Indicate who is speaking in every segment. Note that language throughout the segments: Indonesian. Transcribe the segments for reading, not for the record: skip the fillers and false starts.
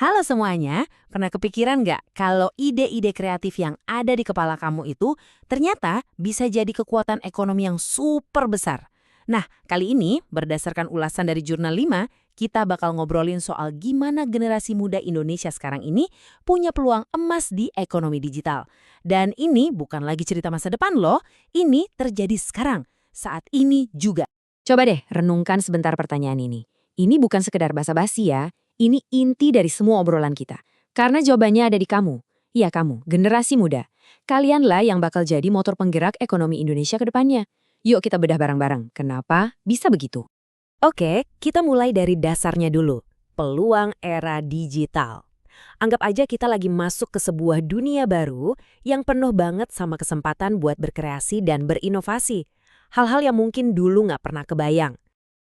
Speaker 1: Halo semuanya, pernah kepikiran nggak kalau ide-ide kreatif yang ada di kepala kamu itu ternyata bisa jadi kekuatan ekonomi yang super besar? Nah, kali ini berdasarkan ulasan dari Jurnal 5, kita bakal ngobrolin soal gimana generasi muda Indonesia sekarang ini punya peluang emas di ekonomi digital. Dan ini bukan lagi cerita masa depan loh, ini terjadi sekarang, saat ini juga.
Speaker 2: Coba deh renungkan sebentar pertanyaan ini. Ini bukan sekedar basa-basi ya, ini inti dari semua obrolan kita. Karena jawabannya ada di kamu. Iya kamu, generasi muda. Kalianlah yang bakal jadi motor penggerak ekonomi Indonesia ke depannya. Yuk kita bedah bareng-bareng, kenapa bisa begitu?
Speaker 1: Oke, kita mulai dari dasarnya dulu. Peluang era digital. Anggap aja kita lagi masuk ke sebuah dunia baru yang penuh banget sama kesempatan buat berkreasi dan berinovasi. Hal-hal yang mungkin dulu nggak pernah kebayang.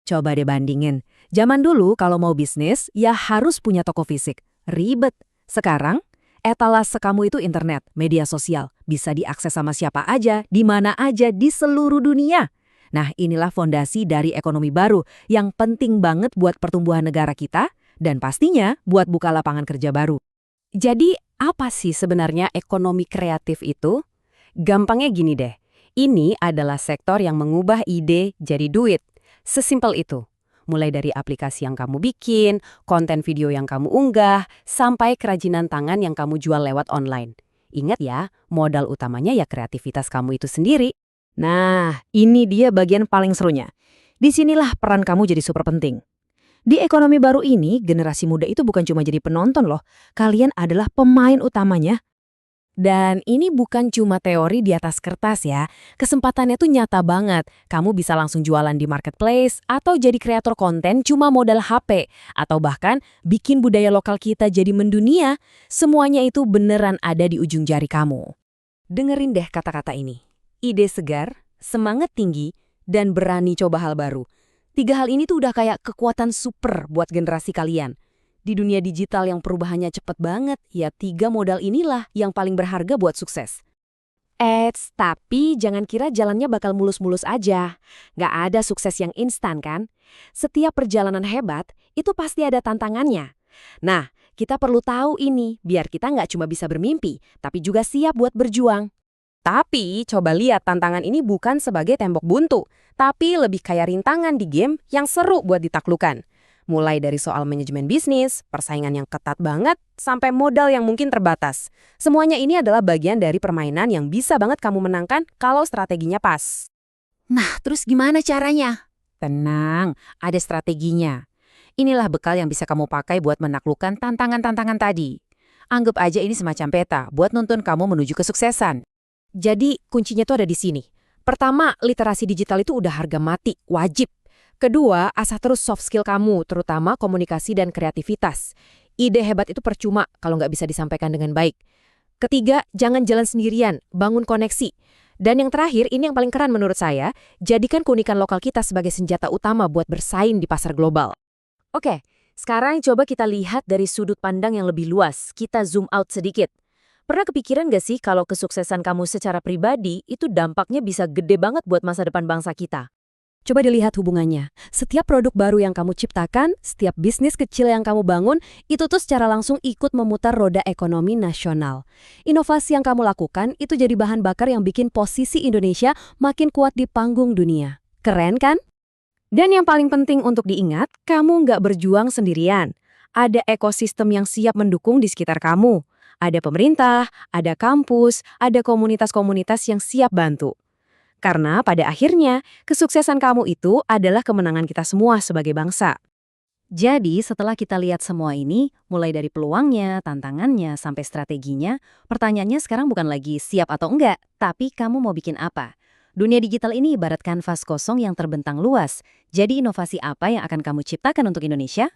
Speaker 1: Coba deh bandingin. Zaman dulu kalau mau bisnis, ya harus punya toko fisik. Ribet. Sekarang, etalase kamu itu internet, media sosial. Bisa diakses sama siapa aja, di mana aja, di seluruh dunia. Nah, inilah fondasi dari ekonomi baru yang penting banget buat pertumbuhan negara kita dan pastinya buat buka lapangan kerja baru. Jadi, apa sih sebenarnya ekonomi kreatif itu? Gampangnya gini deh. Ini adalah sektor yang mengubah ide jadi duit. Sesimpel itu. Mulai dari aplikasi yang kamu bikin, konten video yang kamu unggah, sampai kerajinan tangan yang kamu jual lewat online. Ingat ya, modal utamanya ya kreativitas kamu itu sendiri. Nah, ini dia bagian paling serunya. Disinilah peran kamu jadi super penting. Di ekonomi baru ini, generasi muda itu bukan cuma jadi penonton loh. Kalian adalah pemain utamanya. Dan ini bukan cuma teori di atas kertas ya. Kesempatannya tuh nyata banget. Kamu bisa langsung jualan di marketplace atau jadi kreator konten cuma modal HP. Atau bahkan bikin budaya lokal kita jadi mendunia. Semuanya itu beneran ada di ujung jari kamu. Dengerin deh kata-kata ini. Ide segar, semangat tinggi, dan berani coba hal baru. 3 hal ini tuh udah kayak kekuatan super buat generasi kalian. Di dunia digital yang perubahannya cepet banget, ya 3 modal inilah yang paling berharga buat sukses. Tapi jangan kira jalannya bakal mulus-mulus aja. Nggak ada sukses yang instan kan? Setiap perjalanan hebat, itu pasti ada tantangannya. Nah, kita perlu tahu ini, biar kita nggak cuma bisa bermimpi, tapi juga siap buat berjuang. Tapi, coba lihat tantangan ini bukan sebagai tembok buntu, tapi lebih kayak rintangan di game yang seru buat ditaklukkan. Mulai dari soal manajemen bisnis, persaingan yang ketat banget, sampai modal yang mungkin terbatas. Semuanya ini adalah bagian dari permainan yang bisa banget kamu menangkan kalau strateginya pas. Nah, terus gimana caranya? Tenang, ada strateginya. Inilah bekal yang bisa kamu pakai buat menaklukkan tantangan-tantangan tadi. Anggap aja ini semacam peta buat nuntun kamu menuju kesuksesan. Jadi, kuncinya tuh ada di sini. Pertama, literasi digital itu udah harga mati, wajib. Kedua, asah terus soft skill kamu, terutama komunikasi dan kreativitas. Ide hebat itu percuma kalau nggak bisa disampaikan dengan baik. Ketiga, jangan jalan sendirian, bangun koneksi. Dan yang terakhir, ini yang paling keren menurut saya, jadikan keunikan lokal kita sebagai senjata utama buat bersaing di pasar global. Oke, sekarang coba kita lihat dari sudut pandang yang lebih luas. Kita zoom out sedikit. Pernah kepikiran gak sih kalau kesuksesan kamu secara pribadi itu dampaknya bisa gede banget buat masa depan bangsa kita? Coba dilihat hubungannya. Setiap produk baru yang kamu ciptakan, setiap bisnis kecil yang kamu bangun, itu tuh secara langsung ikut memutar roda ekonomi nasional. Inovasi yang kamu lakukan itu jadi bahan bakar yang bikin posisi Indonesia makin kuat di panggung dunia. Keren kan? Dan yang paling penting untuk diingat, kamu nggak berjuang sendirian. Ada ekosistem yang siap mendukung di sekitar kamu. Ada pemerintah, ada kampus, ada komunitas-komunitas yang siap bantu. Karena pada akhirnya, kesuksesan kamu itu adalah kemenangan kita semua sebagai bangsa. Jadi, setelah kita lihat semua ini, mulai dari peluangnya, tantangannya, sampai strateginya, pertanyaannya sekarang bukan lagi siap atau enggak, tapi kamu mau bikin apa? Dunia digital ini ibarat kanvas kosong yang terbentang luas. Jadi, inovasi apa yang akan kamu ciptakan untuk Indonesia?